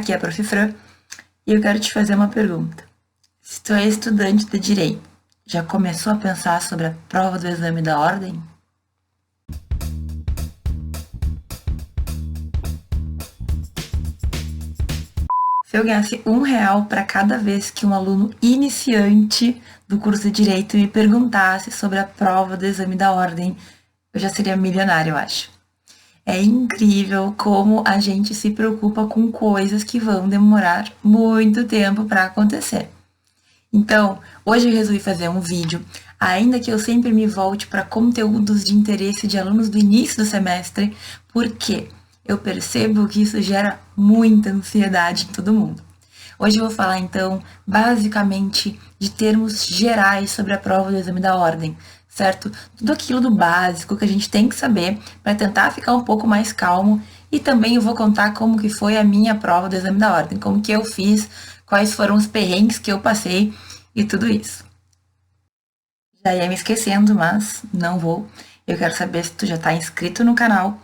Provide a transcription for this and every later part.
Aqui é a Prof. Fran e eu quero te fazer uma pergunta. Se tu é estudante de Direito, já começou a pensar sobre a prova do exame da ordem? Se eu ganhasse R$ 1 para cada vez que um aluno iniciante do curso de Direito me perguntasse sobre a prova do exame da ordem, eu já seria milionário, eu acho. É incrível como a gente se preocupa com coisas que vão demorar muito tempo para acontecer. Então, hoje eu resolvi fazer um vídeo, ainda que eu sempre me volte para conteúdos de interesse de alunos do início do semestre, porque eu percebo que isso gera muita ansiedade em todo mundo. Hoje eu vou falar, então, basicamente de termos gerais sobre a prova do exame da ordem, certo? Tudo aquilo do básico que a gente tem que saber para tentar ficar um pouco mais calmo, e também eu vou contar como que foi a minha prova do exame da ordem, como que eu fiz, quais foram os perrengues que eu passei e tudo isso. Já ia me esquecendo, mas não vou. Eu quero saber se tu já está inscrito no canal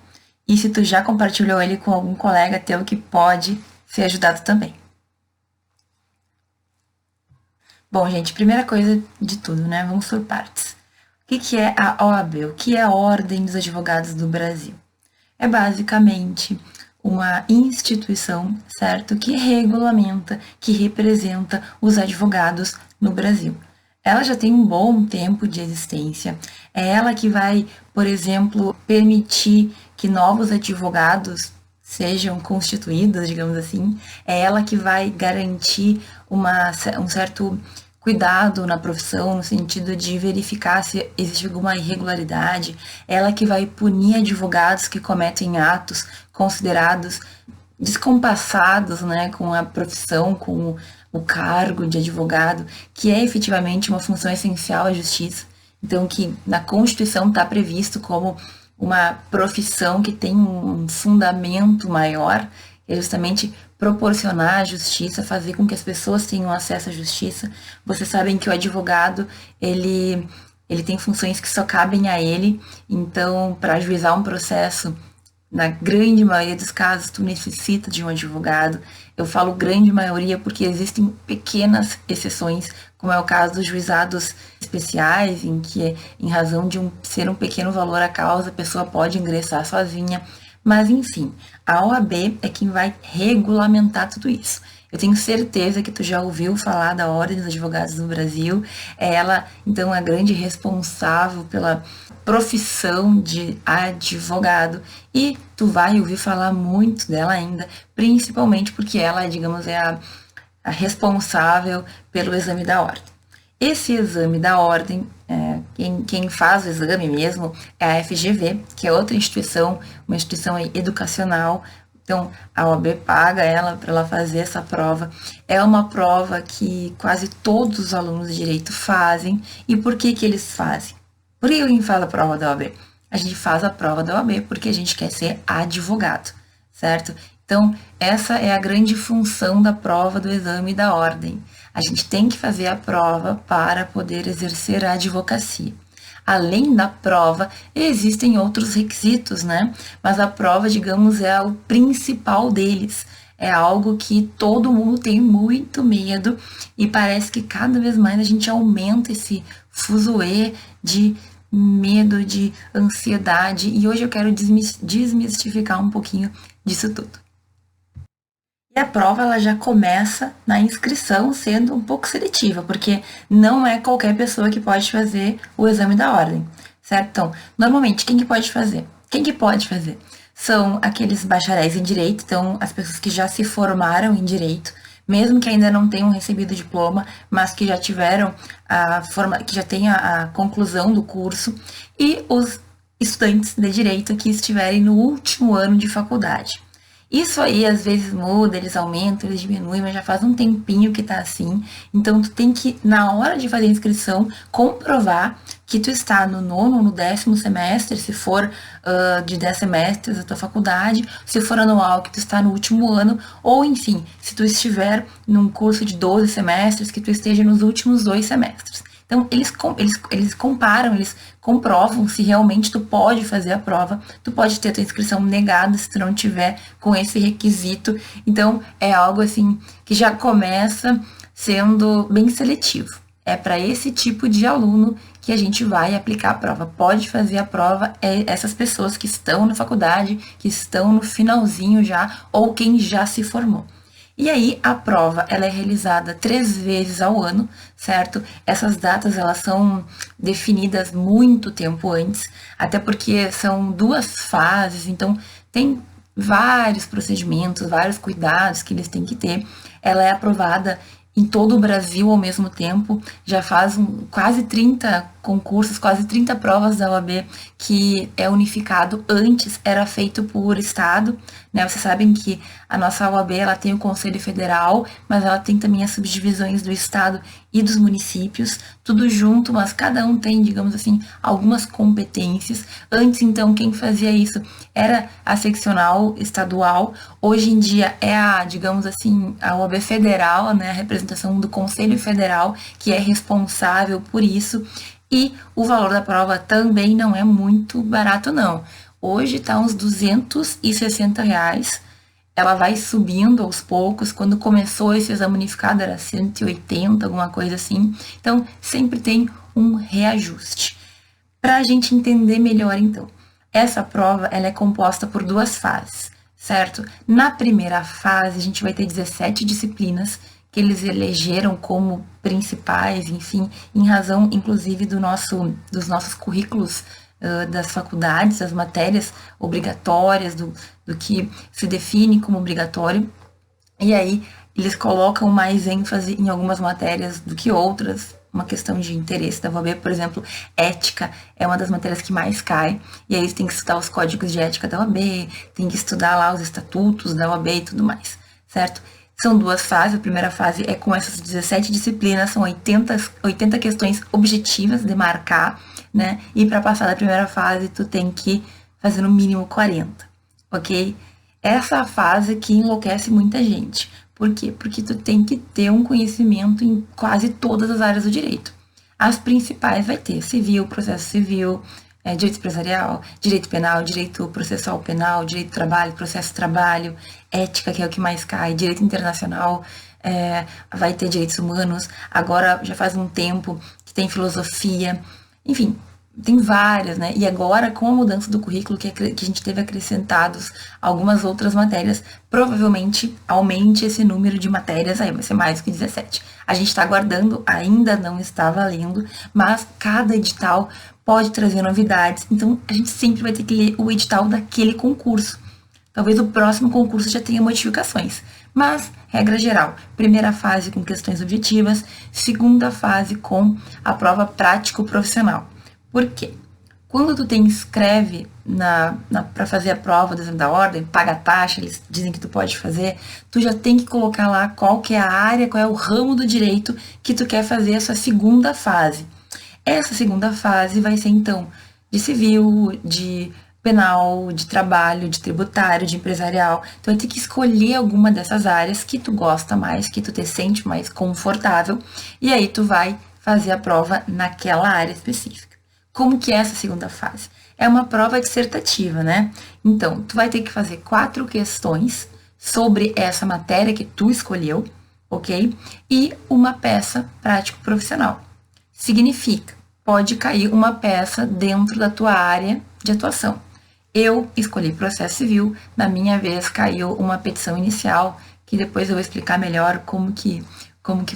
e se tu já compartilhou ele com algum colega teu que pode ser ajudado também. Bom, gente, primeira coisa de tudo, né? Vamos por partes. O que é a OAB? O que é a Ordem dos Advogados do Brasil? É basicamente uma instituição, certo? Que regulamenta, que representa os advogados no Brasil. Ela já tem um bom tempo de existência. É ela que vai, por exemplo, permitir que novos advogados sejam constituídos, digamos assim. É ela que vai garantir um certo cuidado na profissão, no sentido de verificar se existe alguma irregularidade. Ela que vai punir advogados que cometem atos considerados descompassados, né, com a profissão, com o cargo de advogado, que é efetivamente uma função essencial à justiça. Então, que na Constituição está previsto como uma profissão que tem um fundamento maior, é justamente proporcionar a justiça, fazer com que as pessoas tenham acesso à justiça. Vocês sabem que o advogado, ele tem funções que só cabem a ele, então, para ajuizar um processo, na grande maioria dos casos, tu necessita de um advogado. Eu falo grande maioria porque existem pequenas exceções, como é o caso dos juizados especiais, em que, em razão de ser um pequeno valor a causa, a pessoa pode ingressar sozinha. Mas, enfim, a OAB é quem vai regulamentar tudo isso. Eu tenho certeza que tu já ouviu falar da Ordem dos Advogados do Brasil. É ela, então, a grande responsável pela profissão de advogado. E tu vai ouvir falar muito dela ainda, principalmente porque ela, digamos, é a responsável pelo exame da ordem. Esse exame da ordem, quem faz o exame mesmo é a FGV, que é outra instituição, uma instituição educacional. Então, a OAB paga ela para ela fazer essa prova. É uma prova que quase todos os alunos de direito fazem. E por que eles fazem? Por que alguém faz a prova da OAB? A gente faz a prova da OAB porque a gente quer ser advogado, certo? Então, essa é a grande função da prova do exame da ordem. A gente tem que fazer a prova para poder exercer a advocacia. Além da prova, existem outros requisitos, né? Mas a prova, digamos, é o principal deles. É algo que todo mundo tem muito medo e parece que cada vez mais a gente aumenta esse fuzuê de medo, de ansiedade. E hoje eu quero desmistificar um pouquinho disso tudo. E a prova ela já começa na inscrição sendo um pouco seletiva, porque não é qualquer pessoa que pode fazer o exame da ordem, certo? Então, normalmente, quem que pode fazer? Quem que pode fazer? São aqueles bacharéis em direito, então as pessoas que já se formaram em direito, mesmo que ainda não tenham recebido diploma, mas que já tiveram que já tenham a conclusão do curso, e os estudantes de direito que estiverem no último ano de faculdade. Isso aí às vezes muda, eles aumentam, eles diminuem, mas já faz um tempinho que tá assim. Então tu tem que, na hora de fazer a inscrição, comprovar que tu está no 9º ou no 10º semestre, se for de 10 semestres da tua faculdade, se for anual, que tu está no último ano, ou enfim, se tu estiver num curso de 12 semestres, que tu esteja nos últimos 2 semestres. Então, eles comparam, eles comprovam se realmente tu pode fazer a prova, tu pode ter a tua inscrição negada se tu não tiver com esse requisito. Então, é algo assim que já começa sendo bem seletivo. É para esse tipo de aluno que a gente vai aplicar a prova. Pode fazer a prova essas pessoas que estão na faculdade, que estão no finalzinho já, ou quem já se formou. E aí a prova ela é realizada 3 vezes ao ano, certo? Essas datas elas são definidas muito tempo antes, até porque são 2 fases, então tem vários procedimentos, vários cuidados que eles têm que ter. Ela é aprovada em todo o Brasil ao mesmo tempo, já faz quase 30 concursos, quase 30 provas da OAB que é unificado. Antes era feito por estado, né? Vocês sabem que a nossa OAB ela tem o Conselho Federal, mas ela tem também as subdivisões do estado e dos municípios, tudo junto, mas cada um tem, digamos assim, algumas competências. Antes, então, quem fazia isso era a seccional estadual. Hoje em dia é a, digamos assim, a OAB federal, né, a representação do Conselho Federal, que é responsável por isso. E o valor da prova também não é muito barato, não. Hoje está uns R$ 260. Ela vai subindo aos poucos. Quando começou esse exame unificado era 180, alguma coisa assim. Então, sempre tem um reajuste. Para a gente entender melhor, então, essa prova ela é composta por 2 fases, certo? Na primeira fase, a gente vai ter 17 disciplinas que eles elegeram como principais, enfim, em razão, inclusive, dos nossos currículos das faculdades, as matérias obrigatórias, do que se define como obrigatório. E aí, eles colocam mais ênfase em algumas matérias do que outras, uma questão de interesse da OAB, por exemplo, ética é uma das matérias que mais cai, e aí eles têm que estudar os códigos de ética da OAB, tem que estudar lá os estatutos da OAB e tudo mais, certo? São 2 fases, a primeira fase é com essas 17 disciplinas, são 80 questões objetivas de marcar, né? E para passar da primeira fase, tu tem que fazer no mínimo 40, ok? Essa fase que enlouquece muita gente. Por quê? Porque tu tem que ter um conhecimento em quase todas as áreas do direito. As principais vai ter civil, processo civil, direito empresarial, direito penal, direito processual penal, direito do trabalho, processo do trabalho, ética, que é o que mais cai, direito internacional, vai ter direitos humanos, agora já faz um tempo que tem filosofia, enfim, tem várias, né? E agora, com a mudança do currículo, que a gente teve acrescentados algumas outras matérias, provavelmente aumente esse número de matérias aí, vai ser mais do que 17. A gente está aguardando, ainda não está valendo, mas cada edital pode trazer novidades, então a gente sempre vai ter que ler o edital daquele concurso. Talvez o próximo concurso já tenha modificações, mas, regra geral, primeira fase com questões objetivas, segunda fase com a prova prático-profissional. Por quê? Quando tu te inscreve para fazer a prova do exame da ordem, paga a taxa, eles dizem que tu pode fazer, tu já tem que colocar lá qual que é a área, qual é o ramo do direito que tu quer fazer a sua segunda fase. Essa segunda fase vai ser, então, de civil, de penal, de trabalho, de tributário, de empresarial. Tu vai ter que escolher alguma dessas áreas que tu gosta mais, que tu te sente mais confortável, e aí tu vai fazer a prova naquela área específica. Como que é essa segunda fase? É uma prova dissertativa, né? Então, tu vai ter que fazer 4 questões sobre essa matéria que tu escolheu, ok? E uma peça prático-profissional. Significa, pode cair uma peça dentro da tua área de atuação. Eu escolhi processo civil, na minha vez caiu uma petição inicial, que depois eu vou explicar melhor como que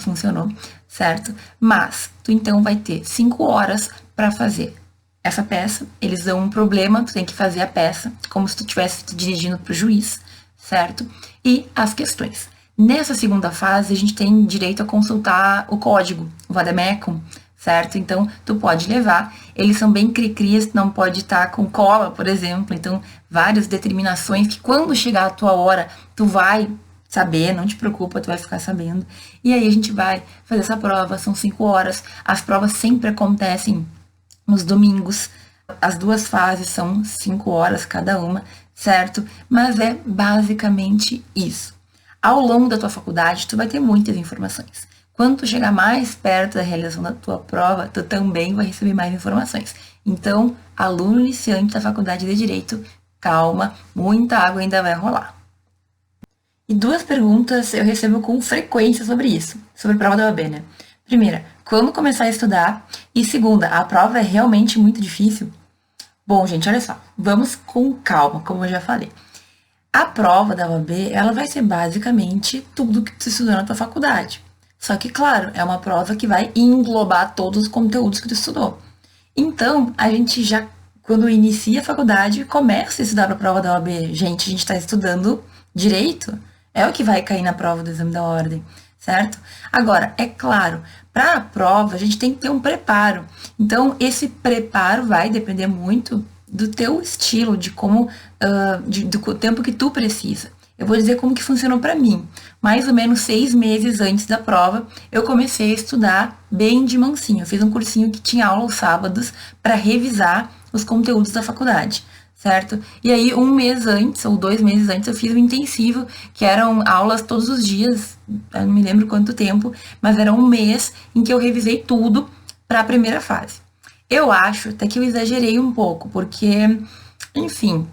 funcionou, certo? Mas tu então vai ter 5 horas para fazer essa peça, eles dão um problema, tu tem que fazer a peça, como se tu estivesse te dirigindo para o juiz, certo? E as questões. Nessa segunda fase, a gente tem direito a consultar o código, o vademecum, certo? Então, tu pode levar, eles são bem cri-crias, não pode estar com cola, por exemplo, então, várias determinações que quando chegar a tua hora, tu vai saber, não te preocupa, tu vai ficar sabendo. E aí a gente vai fazer essa prova, são 5 horas, as provas sempre acontecem nos domingos, as 2 fases são 5 horas cada uma, certo? Mas é basicamente isso. Ao longo da tua faculdade, tu vai ter muitas informações. Quando tu chegar mais perto da realização da tua prova, tu também vai receber mais informações. Então, aluno iniciante da faculdade de Direito, calma, muita água ainda vai rolar. E duas perguntas eu recebo com frequência sobre isso, sobre a prova da OAB, né? Primeira, quando começar a estudar? E segunda, a prova é realmente muito difícil? Bom, gente, olha só, vamos com calma, como eu já falei. A prova da OAB, ela vai ser basicamente tudo que tu estudou na tua faculdade. Só que, claro, é uma prova que vai englobar todos os conteúdos que tu estudou. Então, a gente já, quando inicia a faculdade, começa a estudar para a prova da OAB. Gente, a gente está estudando direito, é o que vai cair na prova do exame da ordem, certo? Agora, é claro, para a prova a gente tem que ter um preparo. Então, esse preparo vai depender muito do teu estilo, de como, do tempo que tu precisa. Eu vou dizer como que funcionou para mim. Mais ou menos 6 meses antes da prova, eu comecei a estudar bem de mansinho. Eu fiz um cursinho que tinha aula aos sábados para revisar os conteúdos da faculdade, certo? E aí, 1 mês antes, ou 2 meses antes, eu fiz um intensivo, que eram aulas todos os dias, eu não me lembro quanto tempo, mas era 1 mês em que eu revisei tudo para a primeira fase. Eu acho até que eu exagerei um pouco, porque, enfim,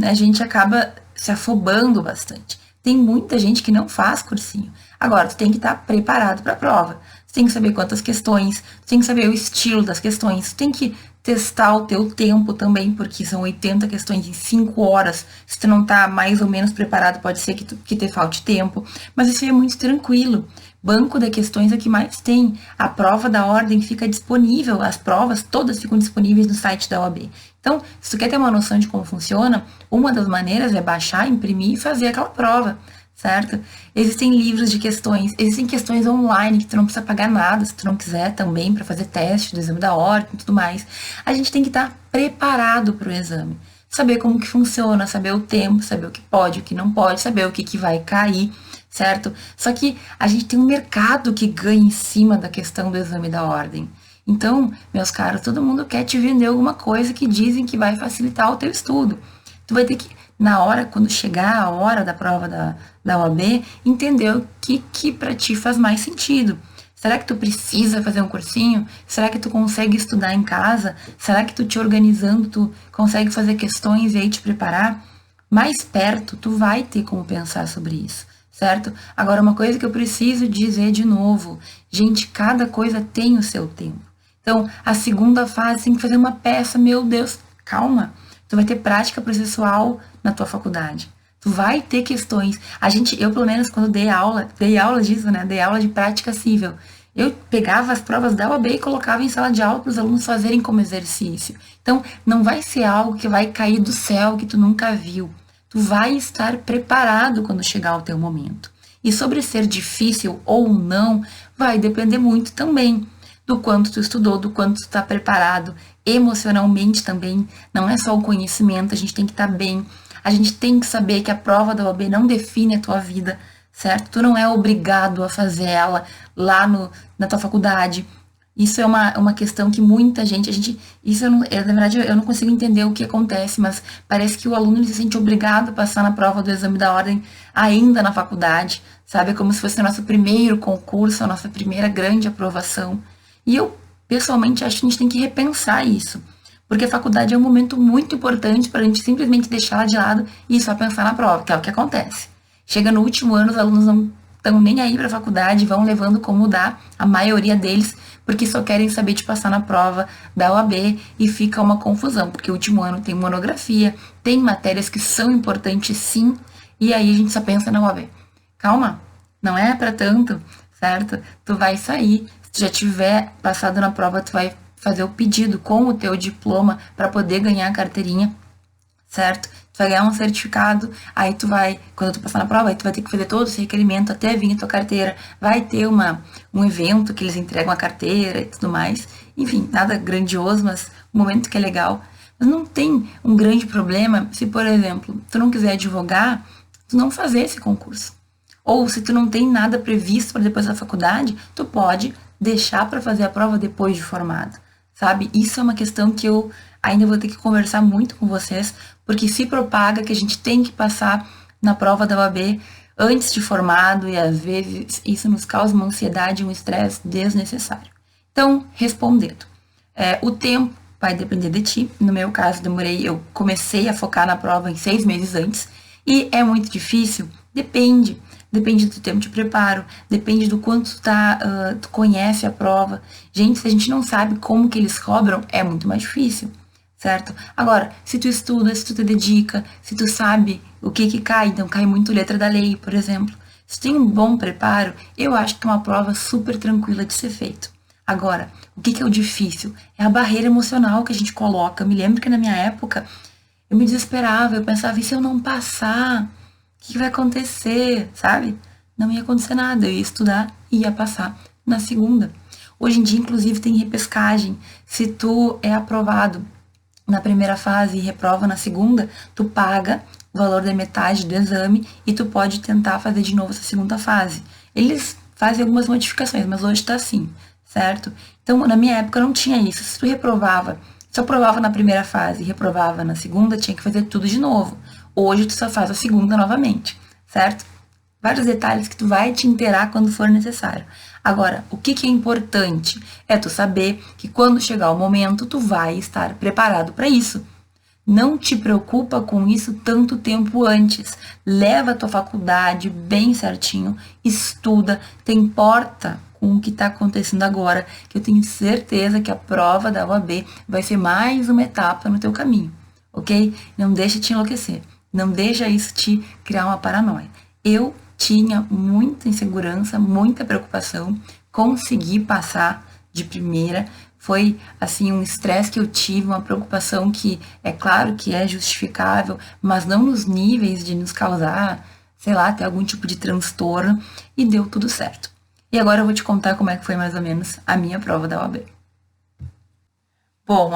a gente acaba se afobando bastante. Tem muita gente que não faz cursinho. Agora, tu tem que estar preparado para a prova. Tu tem que saber quantas questões, tu tem que saber o estilo das questões, tu tem que testar o teu tempo também, porque são 80 questões em 5 horas. Se tu não tá mais ou menos preparado, pode ser que te falte tempo. Mas isso é muito tranquilo. Banco de questões é o que mais tem. A prova da ordem fica disponível, as provas todas ficam disponíveis no site da OAB. Então, se tu quer ter uma noção de como funciona, uma das maneiras é baixar, imprimir e fazer aquela prova, certo? Existem livros de questões, existem questões online que tu não precisa pagar nada, se tu não quiser também, para fazer teste do exame da ordem e tudo mais. A gente tem que estar preparado para o exame. Saber como que funciona, saber o tempo, saber o que pode, o que não pode, saber o que vai cair, certo? Só que a gente tem um mercado que ganha em cima da questão do exame da ordem. Então, meus caros, todo mundo quer te vender alguma coisa que dizem que vai facilitar o teu estudo. Tu vai ter que, na hora, quando chegar a hora da prova da OAB, entender o que para ti faz mais sentido. Será que tu precisa fazer um cursinho? Será que tu consegue estudar em casa? Será que tu te organizando, tu consegue fazer questões e aí te preparar? Mais perto, tu vai ter como pensar sobre isso, certo? Agora, uma coisa que eu preciso dizer de novo. Gente, cada coisa tem o seu tempo. Então, a segunda fase tem que fazer uma peça, meu Deus, calma. Tu vai ter prática processual na tua faculdade. Tu vai ter questões. Eu pelo menos, quando dei aula disso, né? Dei aula de prática civil. Eu pegava as provas da OAB e colocava em sala de aula para os alunos fazerem como exercício. Então, não vai ser algo que vai cair do céu que tu nunca viu. Tu vai estar preparado quando chegar o teu momento. E sobre ser difícil ou não, vai depender muito também do quanto tu estudou, do quanto tu está preparado, emocionalmente também. Não é só o conhecimento, a gente tem que estar bem. A gente tem que saber que a prova da OAB não define a tua vida, certo? Tu não é obrigado a fazer ela lá na tua faculdade. Isso é uma questão que muita gente, na verdade, eu não consigo entender o que acontece, mas parece que o aluno se sente obrigado a passar na prova do exame da ordem ainda na faculdade, sabe? É como se fosse o nosso primeiro concurso, a nossa primeira grande aprovação. E eu, pessoalmente, acho que a gente tem que repensar isso. Porque a faculdade é um momento muito importante para a gente simplesmente deixar ela de lado e só pensar na prova, que é o que acontece. Chega no último ano, os alunos não estão nem aí para a faculdade, vão levando como dá, a maioria deles, porque só querem saber de passar na prova da OAB e fica uma confusão, porque o último ano tem monografia, tem matérias que são importantes sim, e aí a gente só pensa na OAB. Calma, não é para tanto, certo? Tu vai sair. Se já tiver passado na prova, tu vai fazer o pedido com o teu diploma para poder ganhar a carteirinha, certo? Tu vai ganhar um certificado, aí tu vai, quando tu passar na prova, aí tu vai ter que fazer todo esse requerimento até vir a tua carteira. Vai ter um evento que eles entregam a carteira e tudo mais. Enfim, nada grandioso, mas um momento que é legal. Mas não tem um grande problema se, por exemplo, tu não quiser advogar, tu não fazer esse concurso. Ou se tu não tem nada previsto para depois da faculdade, tu pode deixar para fazer a prova depois de formado, sabe? Isso é uma questão que eu ainda vou ter que conversar muito com vocês, porque se propaga que a gente tem que passar na prova da OAB antes de formado e às vezes isso nos causa uma ansiedade e um estresse desnecessário. Então, respondendo, o tempo vai depender de ti. No meu caso, eu comecei a focar na prova em 6 meses antes e é muito difícil? Depende. Depende do tempo de preparo, depende do quanto tu conhece a prova. Gente, se a gente não sabe como que eles cobram, é muito mais difícil, certo? Agora, se tu estuda, se tu te dedica, se tu sabe o que cai, então cai muito letra da lei, por exemplo. Se tem um bom preparo, eu acho que é uma prova super tranquila de ser feito. Agora, o que é o difícil? É a barreira emocional que a gente coloca. Eu me lembro que na minha época, eu me desesperava, eu pensava, e se eu não passar? O que vai acontecer, sabe? Não ia acontecer nada, eu ia estudar e ia passar na segunda. Hoje em dia, inclusive, tem repescagem. Se tu é aprovado na primeira fase e reprova na segunda, tu paga o valor da metade do exame e tu pode tentar fazer de novo essa segunda fase. Eles fazem algumas modificações, mas hoje tá assim, certo? Então, na minha época não tinha isso. Se tu reprovava, se eu aprovava na primeira fase e reprovava na segunda, tinha que fazer tudo de novo. Hoje tu só faz a segunda novamente, certo? Vários detalhes que tu vai te inteirar quando for necessário. Agora, o que é importante é tu saber que quando chegar o momento, tu vai estar preparado para isso. Não te preocupa com isso tanto tempo antes. Leva a tua faculdade bem certinho, estuda, te importa com o que está acontecendo agora, que eu tenho certeza que a prova da UAB vai ser mais uma etapa no teu caminho, ok? Não deixa te enlouquecer. Não deixa isso te criar uma paranoia. Eu tinha muita insegurança, muita preocupação, consegui passar de primeira. Foi, assim, um estresse que eu tive, uma preocupação que é claro que é justificável, mas não nos níveis de nos causar, sei lá, ter algum tipo de transtorno, e deu tudo certo. E agora eu vou te contar como é que foi mais ou menos a minha prova da OAB. Bom,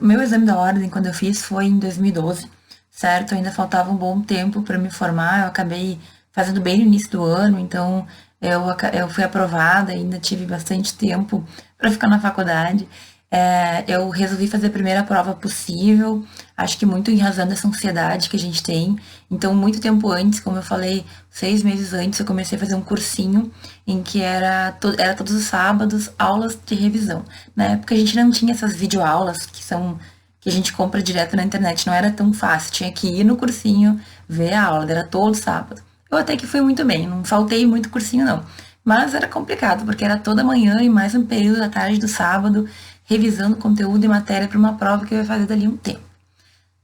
meu exame da ordem, quando eu fiz, foi em 2012, certo? Ainda faltava um bom tempo para me formar, eu acabei fazendo bem no início do ano, então eu fui aprovada, ainda tive bastante tempo para ficar na faculdade. Eu resolvi fazer a primeira prova possível, acho que muito em razão dessa ansiedade que a gente tem. Então, muito tempo antes, como eu falei, 6 meses antes, eu comecei a fazer um cursinho em que era todos os sábados aulas de revisão. Na época a gente não tinha essas videoaulas que a gente compra direto na internet, não era tão fácil, tinha que ir no cursinho, ver a aula, era todo sábado. Eu até que fui muito bem, não faltei muito cursinho não, mas era complicado, porque era toda manhã e mais um período da tarde do sábado, revisando conteúdo e matéria para uma prova que eu ia fazer dali um tempo.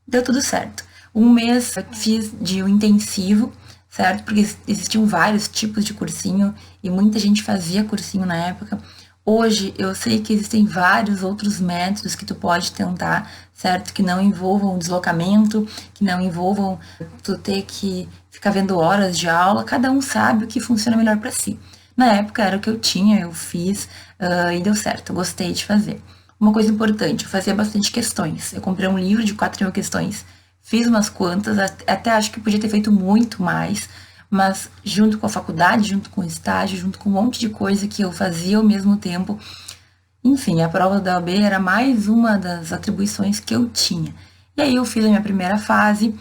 Deu tudo certo. Um mês eu fiz de um intensivo, certo? Porque existiam vários tipos de cursinho e muita gente fazia cursinho na época. Hoje eu sei que existem vários outros métodos que tu pode tentar, certo? Que não envolvam deslocamento, que não envolvam tu ter que ficar vendo horas de aula. Cada um sabe o que funciona melhor para si. Na época era o que eu tinha, eu fiz e deu certo, eu gostei de fazer. Uma coisa importante, eu fazia bastante questões. Eu comprei um livro de 4.000 questões, fiz umas quantas, até acho que podia ter feito muito mais, mas junto com a faculdade, junto com o estágio, junto com um monte de coisa que eu fazia ao mesmo tempo. Enfim, a prova da OAB era mais uma das atribuições que eu tinha. E aí eu fiz a minha primeira fase,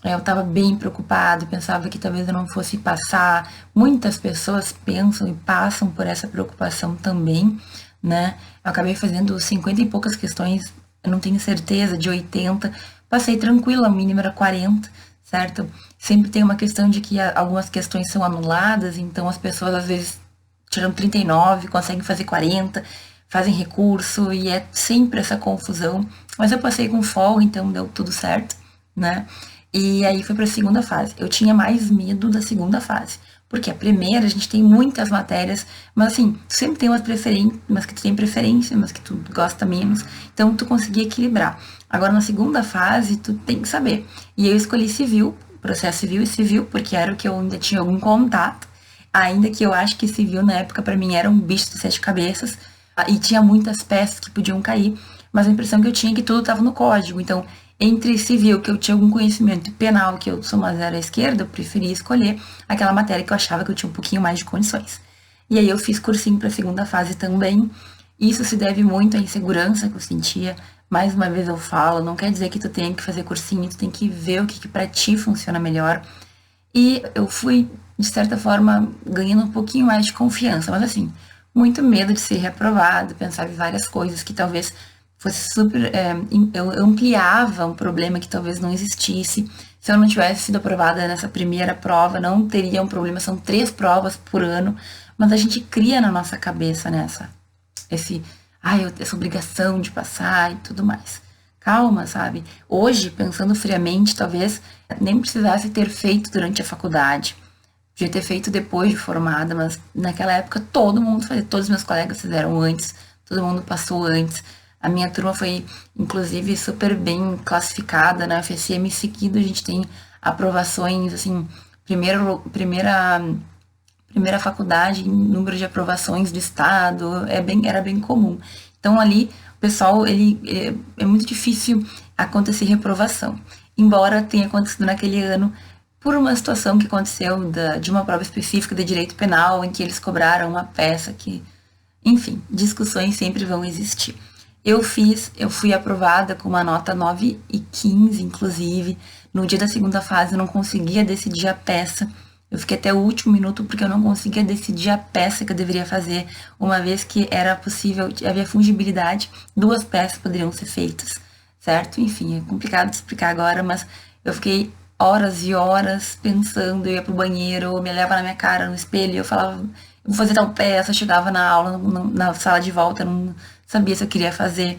eu estava bem preocupada, pensava que talvez eu não fosse passar. Muitas pessoas pensam e passam por essa preocupação também, né? Eu acabei fazendo 50 e poucas questões, eu não tenho certeza, de 80. Passei tranquila, a mínima era 40, certo? Sempre tem uma questão de que algumas questões são anuladas, então as pessoas às vezes tiram 39, conseguem fazer 40, fazem recurso e é sempre essa confusão. Mas eu passei com folga, então deu tudo certo, né? E aí foi para a segunda fase. Eu tinha mais medo da segunda fase, porque a primeira a gente tem muitas matérias, mas assim, tu sempre tem umas que tu tem preferência, mas que tu gosta menos, então tu conseguia equilibrar. Agora na segunda fase, tu tem que saber. E eu escolhi civil, processo civil e civil, porque era o que eu ainda tinha algum contato, ainda que eu acho que civil na época para mim era um bicho de 7 cabeças, e tinha muitas peças que podiam cair, mas a impressão que eu tinha é que tudo estava no código. Então, entre civil, que eu tinha algum conhecimento, e penal, que eu sou uma zero à esquerda, eu preferia escolher aquela matéria que eu achava que eu tinha um pouquinho mais de condições. E aí eu fiz cursinho para a segunda fase também. Isso se deve muito à insegurança que eu sentia. Mais uma vez eu falo, não quer dizer que tu tenha que fazer cursinho, tu tem que ver o que para ti funciona melhor. E eu fui de certa forma, ganhando um pouquinho mais de confiança. Mas assim, muito medo de ser reprovado, pensava em várias coisas que talvez fosse super. Eu ampliava um problema que talvez não existisse. Se eu não tivesse sido aprovada nessa primeira prova, não teria um problema. São 3 provas por ano, mas a gente cria na nossa cabeça essa obrigação de passar e tudo mais. Calma, sabe? Hoje, pensando friamente, talvez nem precisasse ter feito durante a faculdade. Podia ter feito depois de formada, mas naquela época todo mundo fazia, todos os meus colegas fizeram antes, todo mundo passou antes. A minha turma foi, inclusive, super bem classificada na FSM. Seguido, a gente tem aprovações, assim, primeira faculdade em número de aprovações do estado, era bem comum. Então ali o pessoal, é muito difícil acontecer reprovação. Embora tenha acontecido naquele ano por uma situação que aconteceu de uma prova específica de direito penal, em que eles cobraram uma peça que, enfim, discussões sempre vão existir. Eu fui aprovada com uma nota 9,15, inclusive. No dia da segunda fase eu não conseguia decidir a peça. Eu fiquei até o último minuto porque eu não conseguia decidir a peça que eu deveria fazer, uma vez que era possível, havia fungibilidade, 2 peças poderiam ser feitas, certo? Enfim, é complicado de explicar agora, mas eu fiquei horas e horas pensando, eu ia pro banheiro, eu me olhava na minha cara, no espelho, eu falava, eu vou fazer tal peça, eu chegava na aula, na sala de volta, não sabia se eu queria fazer.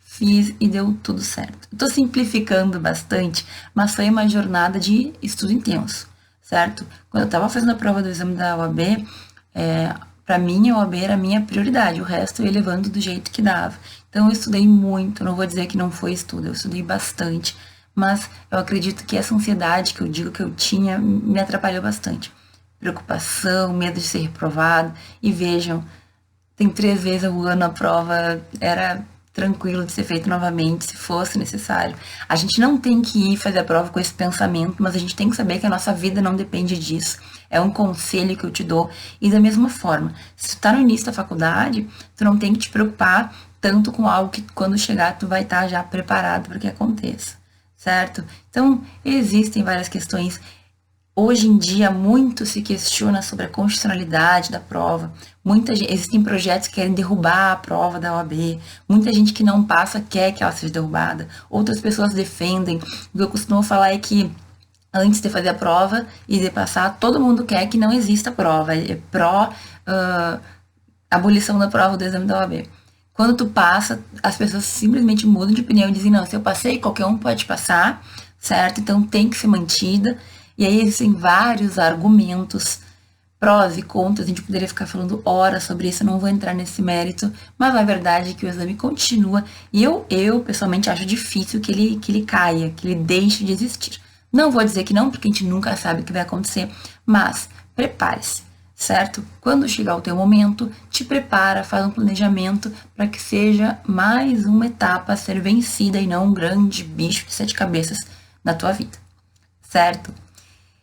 Fiz e deu tudo certo. Estou simplificando bastante, mas foi uma jornada de estudo intenso, certo? Quando eu estava fazendo a prova do exame da OAB, para mim a OAB era a minha prioridade, o resto eu ia levando do jeito que dava. Então eu estudei muito, não vou dizer que não foi estudo, eu estudei bastante, mas eu acredito que essa ansiedade que eu digo que eu tinha me atrapalhou bastante. Preocupação, medo de ser reprovado, e vejam, tem 3 vezes ao ano a prova, era tranquilo de ser feito novamente, se fosse necessário. A gente não tem que ir fazer a prova com esse pensamento, mas a gente tem que saber que a nossa vida não depende disso. É um conselho que eu te dou. E da mesma forma, se tu tá no início da faculdade, tu não tem que te preocupar tanto com algo que quando chegar tu vai estar já preparado para que aconteça, certo? Então, existem várias questões. Hoje em dia, muito se questiona sobre a constitucionalidade da prova. Existem projetos que querem derrubar a prova da OAB. Muita gente que não passa quer que ela seja derrubada. Outras pessoas defendem. O que eu costumo falar é que antes de fazer a prova e de passar, todo mundo quer que não exista prova. É pró abolição da prova do exame da OAB. Quando tu passa, as pessoas simplesmente mudam de opinião e dizem, não, se eu passei, qualquer um pode passar, certo? Então tem que ser mantida. E aí existem vários argumentos, prós e contras, a gente poderia ficar falando horas sobre isso, eu não vou entrar nesse mérito, mas a verdade é que o exame continua, e eu pessoalmente acho difícil que ele caia, que ele deixe de existir. Não vou dizer que não, porque a gente nunca sabe o que vai acontecer, mas prepare-se, certo? Quando chegar o teu momento, te prepara, faz um planejamento para que seja mais uma etapa a ser vencida e não um grande bicho de 7 cabeças na tua vida, certo?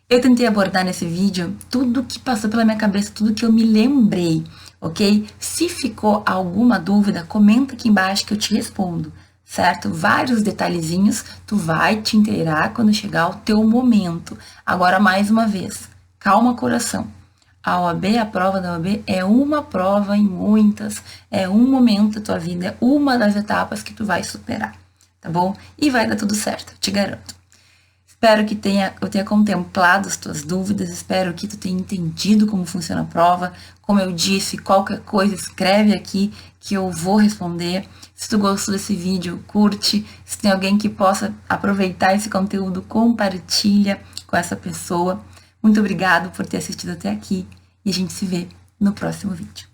Eu tentei abordar nesse vídeo tudo que passou pela minha cabeça, tudo que eu me lembrei, ok? Se ficou alguma dúvida, comenta aqui embaixo que eu te respondo, certo? Vários detalhezinhos, tu vai te inteirar quando chegar o teu momento. Agora, mais uma vez, calma coração. A OAB, a prova da OAB, é uma prova em muitas, é um momento da tua vida, é uma das etapas que tu vai superar, tá bom? E vai dar tudo certo, te garanto. Espero que eu tenha contemplado as tuas dúvidas, espero que tu tenha entendido como funciona a prova. Como eu disse, qualquer coisa escreve aqui que eu vou responder. Se tu gostou desse vídeo, curte. Se tem alguém que possa aproveitar esse conteúdo, compartilha com essa pessoa. Muito obrigado por ter assistido até aqui e a gente se vê no próximo vídeo.